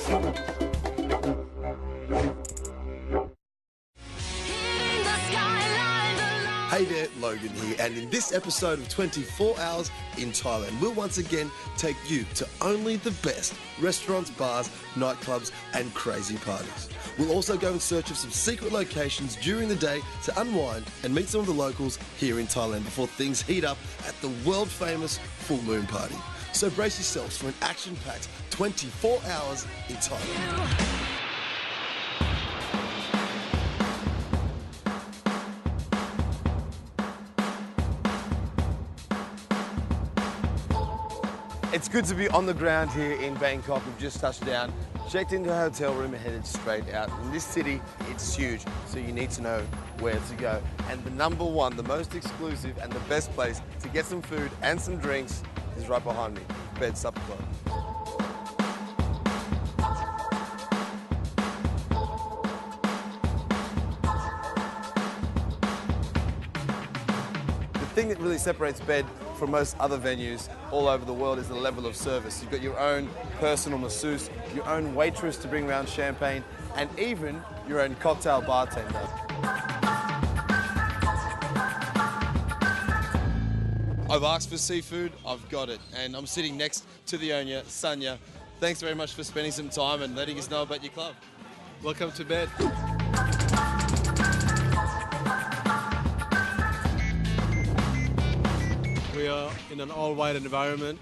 Hey there, Logan here, and in this episode of 24 Hours in Thailand, we'll once again take you to only the best restaurants, bars, nightclubs, and crazy parties. We'll also go in search of some secret locations during the day to unwind and meet some of the locals here in Thailand before things heat up at the world-famous full moon party. So brace yourselves for an action-packed 24 hours in Thailand. It's good to be on the ground here in Bangkok. We've just touched down, checked into a hotel room and headed straight out. In this city, it's huge, so you need to know where to go. And the number one, the most exclusive and the best place to get some food and some drinks is right behind me, Bed Supper Club. The thing that really separates Bed from most other venues all over the world is the level of service. You've got your own personal masseuse, your own waitress to bring around champagne, and even your own cocktail bartender. I've asked for seafood, I've got it, and I'm sitting next to the owner, Sanya. Thanks very much for spending some time and letting us know about your club. Welcome to Bed. We are in an all-white environment,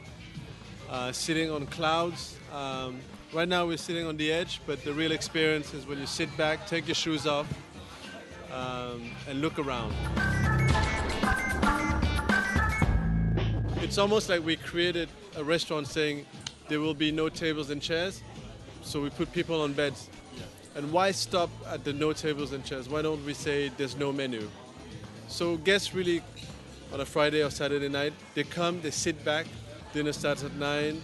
sitting on clouds. Right now we're sitting on the edge, but the real experience is when you sit back, take your shoes off, and look around. It's almost like we created a restaurant saying there will be no tables and chairs, so we put people on beds. And why stop at the no tables and chairs? Why don't we say there's no menu? So guests really, on a Friday or Saturday night, they come, they sit back, dinner starts at 9,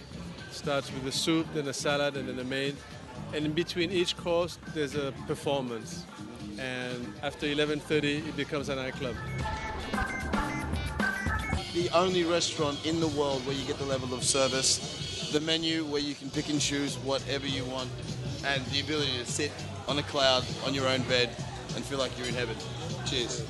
starts with the soup, then a salad, and then the main. And in between each course, there's a performance. And after 11:30, it becomes a nightclub. The only restaurant in the world where you get the level of service, the menu where you can pick and choose whatever you want, and the ability to sit on a cloud on your own bed and feel like you're in heaven. Cheers.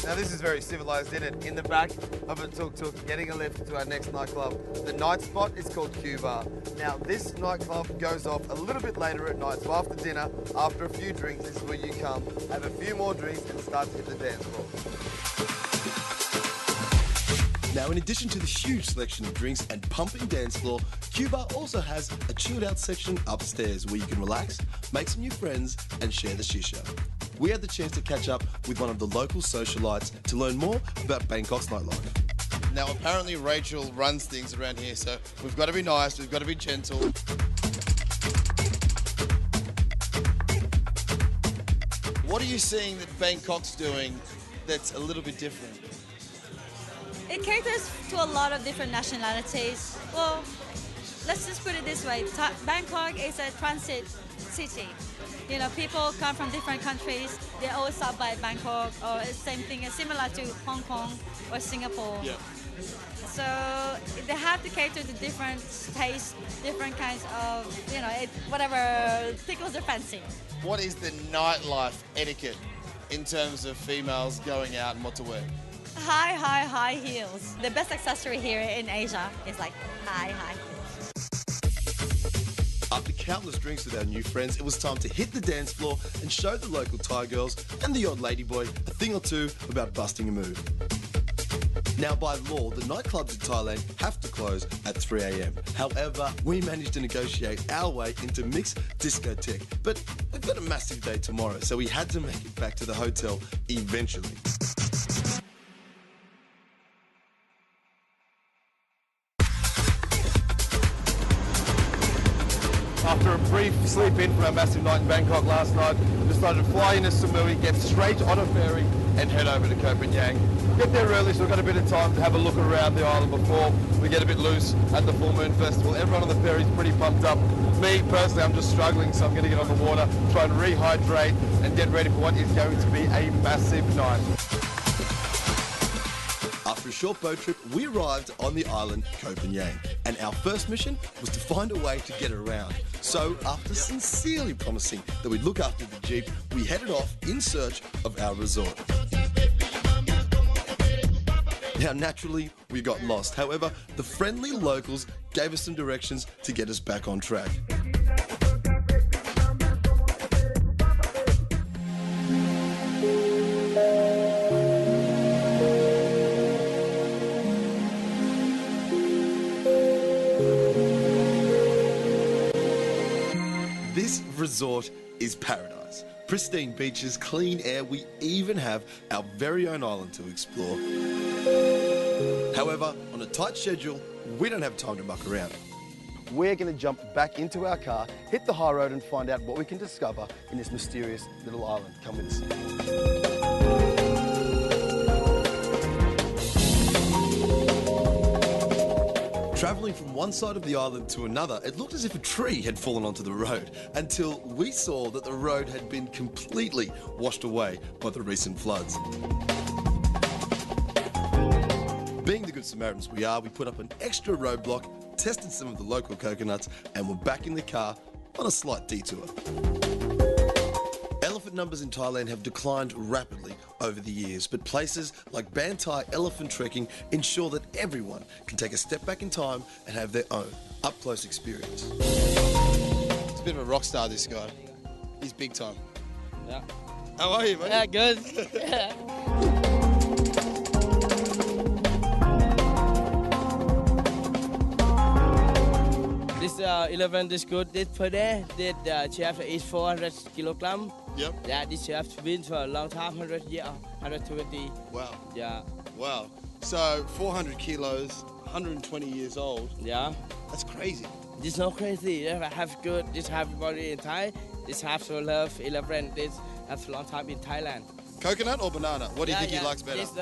Now this is very civilized, isn't it? In the back of a tuk-tuk, getting a lift to our next nightclub. The night spot is called Q Bar. Now this nightclub goes off a little bit later at night, so after dinner, after a few drinks, this is where you come, have a few more drinks and start to hit the dance floor. Now, in addition to the huge selection of drinks and pumping dance floor, Q Bar also has a chilled out section upstairs where you can relax, make some new friends and share the shisha. We had the chance to catch up with one of the local socialites to learn more about Bangkok's nightlife. Now, apparently Rachel runs things around here, so we've got to be nice, we've got to be gentle. What are you seeing that Bangkok's doing that's a little bit different? It caters to a lot of different nationalities. Well, let's just put it this way. Bangkok is a transit city. You know, people come from different countries. They all stop by Bangkok, or same thing, similar to Hong Kong or Singapore. Yeah. So they have to cater to different tastes, different kinds of, you know, whatever tickles their fancy. What is the nightlife etiquette in terms of females going out and what to wear? High heels. The best accessory here in Asia is like high heels. After countless drinks with our new friends, it was time to hit the dance floor and show the local Thai girls and the odd ladyboy a thing or two about busting a move. Now, by law, the nightclubs in Thailand have to close at 3 a.m. However, we managed to negotiate our way into mixed discotheque. But we've got a massive day tomorrow, so we had to make it back to the hotel eventually. After a brief sleep in from our massive night in Bangkok last night, we decided to fly into Samui, get straight on a ferry and head over to Courtman. Get there early so we've got a bit of time to have a look around the island before we get a bit loose at the Full Moon Festival. Everyone on the ferry is pretty pumped up. Me, personally, I'm just struggling, so I'm going to get on the water, try and rehydrate and get ready for what is going to be a massive night. After a short boat trip, we arrived on the island Courtman, and our first mission was to find a way to get around. So, after sincerely promising that we'd look after the Jeep, we headed off in search of our resort. Now, naturally, we got lost. However, the friendly locals gave us some directions to get us back on track. This resort is paradise. Pristine beaches, clean air, we even have our very own island to explore. However, on a tight schedule, we don't have time to muck around. We're going to jump back into our car, hit the high road and find out what we can discover in this mysterious little island. Come with us. Travelling from one side of the island to another, it looked as if a tree had fallen onto the road until we saw that the road had been completely washed away by the recent floods. Being the good Samaritans we are, we put up an extra roadblock, tested some of the local coconuts, and were back in the car on a slight detour. Elephant numbers in Thailand have declined rapidly over the years, but places like Bantai elephant trekking ensure that everyone can take a step back in time and have their own up-close experience. He's a bit of a rock star, this guy. He's big time. Yeah. How are you, buddy? Yeah, good. This elephant is good. This per day, she have to eat 400 kilogram. Yep. Yeah, this she have to been for a long time, 100 years, 120. Wow. Yeah. Wow. So 400 kilos, 120 years old. Yeah. That's crazy. This not crazy. They have good. This have body in Thai. This have to love elephant. This have a long time in Thailand. Coconut or banana? What do you think he likes better? This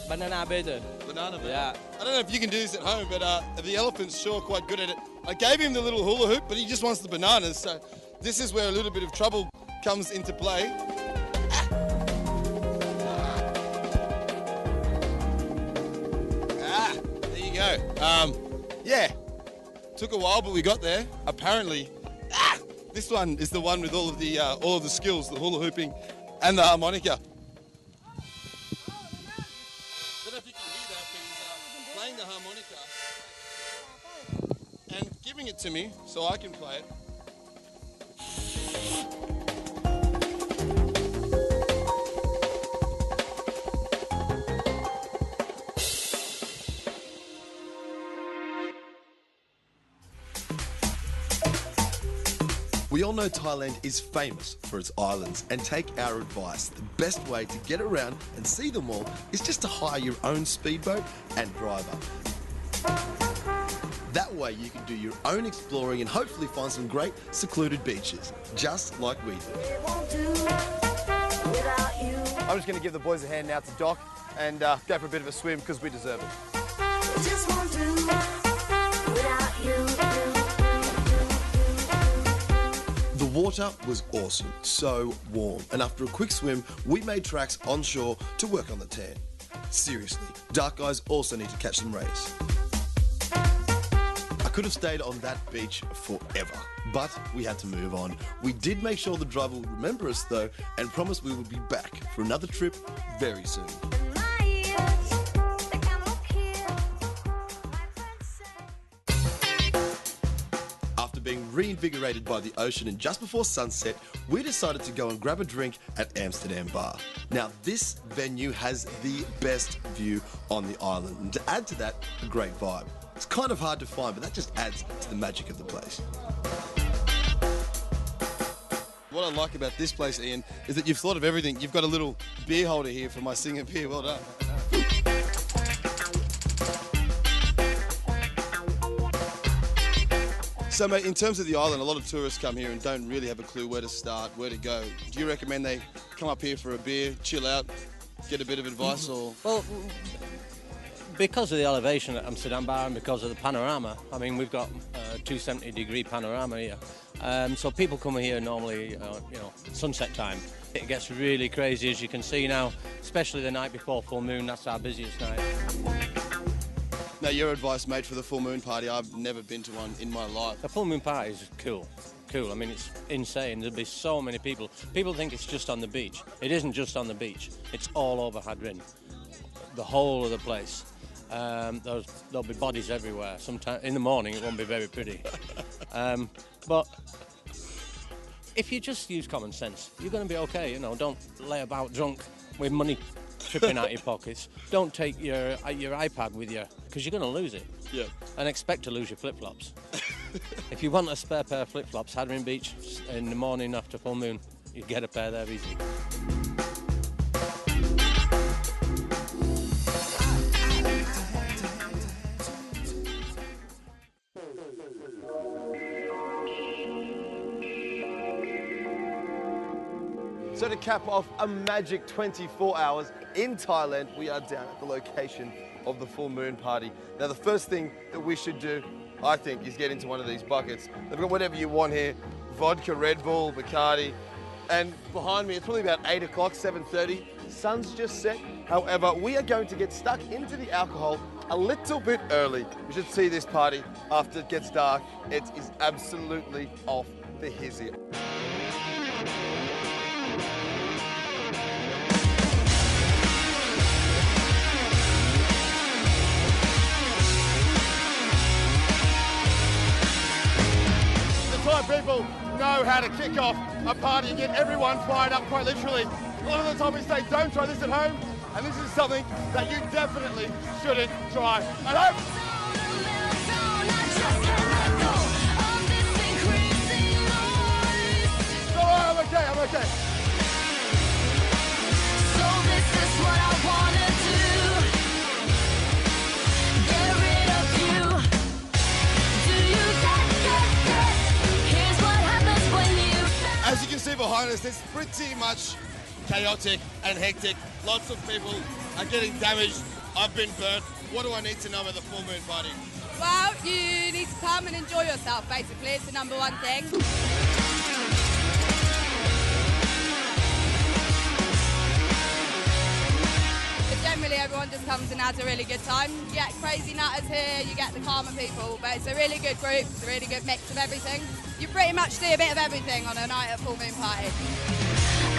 banana better. Banana better? Yeah. I don't know if you can do this at home, but the elephant's sure quite good at it. I gave him the little hula hoop, but he just wants the bananas. So this is where a little bit of trouble comes into play. There you go. Yeah, took a while, but we got there. Apparently, this one is the one with all of the skills, the hula hooping and the harmonica. Don't know if you can hear that, but he's playing the harmonica and giving it to me so I can play it. We all know Thailand is famous for its islands, and take our advice. The best way to get around and see them all is just to hire your own speedboat and driver. That way you can do your own exploring and hopefully find some great secluded beaches, just like we do. I'm just going to give the boys a hand now to dock and go for a bit of a swim because we deserve it. Just won't do without you. The water was awesome, so warm, and after a quick swim, we made tracks onshore to work on the tan. Seriously, dark guys also need to catch some rays. I could have stayed on that beach forever, but we had to move on. We did make sure the driver would remember us though, and promised we would be back for another trip very soon. Being reinvigorated by the ocean, and just before sunset, we decided to go and grab a drink at Amsterdam Bar. Now, this venue has the best view on the island, and to add to that, a great vibe. It's kind of hard to find, but that just adds to the magic of the place. What I like about this place, Ian, is that you've thought of everything. You've got a little beer holder here for my Singer beer. Well done. So, mate, in terms of the island, a lot of tourists come here and don't really have a clue where to start, where to go. Do you recommend they come up here for a beer, chill out, get a bit of advice, or...? Well, because of the elevation at Amsterdam Bar and because of the panorama, I mean, we've got a 270-degree panorama here. So people come here normally, you know, sunset time. It gets really crazy, as you can see now, especially the night before full moon. That's our busiest night. Now, your advice, mate, for the full moon party. I've never been to one in my life. The full moon party is cool. I mean, it's insane. There'll be so many people. People think it's just on the beach. It isn't just on the beach. It's all over Hadrin, the whole of the place. There'll be bodies everywhere. Sometime in the morning, it won't be very pretty. But if you just use common sense, you're going to be okay. You know, don't lay about drunk with money tripping out your pockets. Don't take your iPad with you, because you're going to lose it. Yeah. And expect to lose your flip-flops. If you want a spare pair of flip-flops, Hadrin Beach, in the morning after full moon, you get a pair there easy. So to cap off a magic 24 hours in Thailand, we are down at the location of the full moon party. Now the first thing that we should do, I think, is get into one of these buckets. They've got whatever you want here, vodka, Red Bull, Bacardi. And behind me, it's probably about 8 o'clock, 7:30. Sun's just set. However, we are going to get stuck into the alcohol a little bit early. You should see this party after it gets dark. It is absolutely off the hizzy. People know how to kick off a party and get everyone fired up, quite literally. A lot of the time we say, don't try this at home, and this is something that you definitely shouldn't try at home. Oh, I'm okay. So this is what I wanna do. Get rid of you. Do you get? Here's what happens when you. As you can see behind us, it's pretty much chaotic and hectic. Lots of people are getting damaged. I've been burnt. What do I need to know about the full moon party? Well, you need to come and enjoy yourself, basically. It's the number one thing. But generally, everyone just comes and has a really good time. You get crazy nutters here, you get the calmer people, but it's a really good group, it's a really good mix of everything. You pretty much see a bit of everything on a night at full moon party.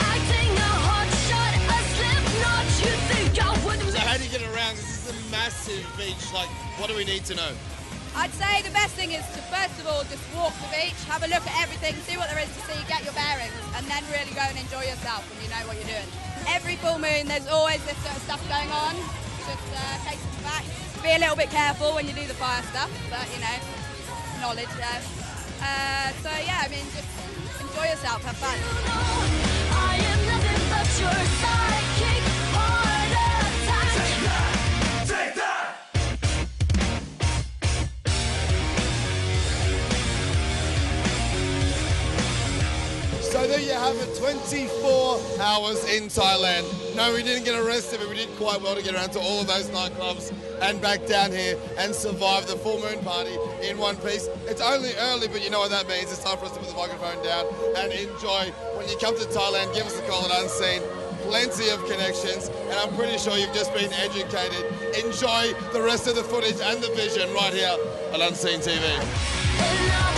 Acting a hot shot, a slip knot, you think I would. So how do you get around? This is a massive beach. Like, what do we need to know? I'd say the best thing is to, first of all, just walk the beach, have a look at everything, see what there is to see, get your bearings, and then really go and enjoy yourself when you know what you're doing. Every full moon, there's always this sort of stuff going on. Just take it back. Be a little bit careful when you do the fire stuff, but, you know, knowledge there. So, yeah, I mean, just enjoy yourself, have fun. I am nothing but your sidekick, heart attack. Take that! Take that! So there you have it, 24 hours in Thailand. No, we didn't get arrested, but we did quite well to get around to all of those nightclubs and back down here and survive the full moon party in one piece. It's only early, but you know what that means. It's time for us to put the microphone down and enjoy. When you come to Thailand, give us a call at Unseen. Plenty of connections, and I'm pretty sure you've just been educated. Enjoy the rest of the footage and the vision right here on Unseen TV.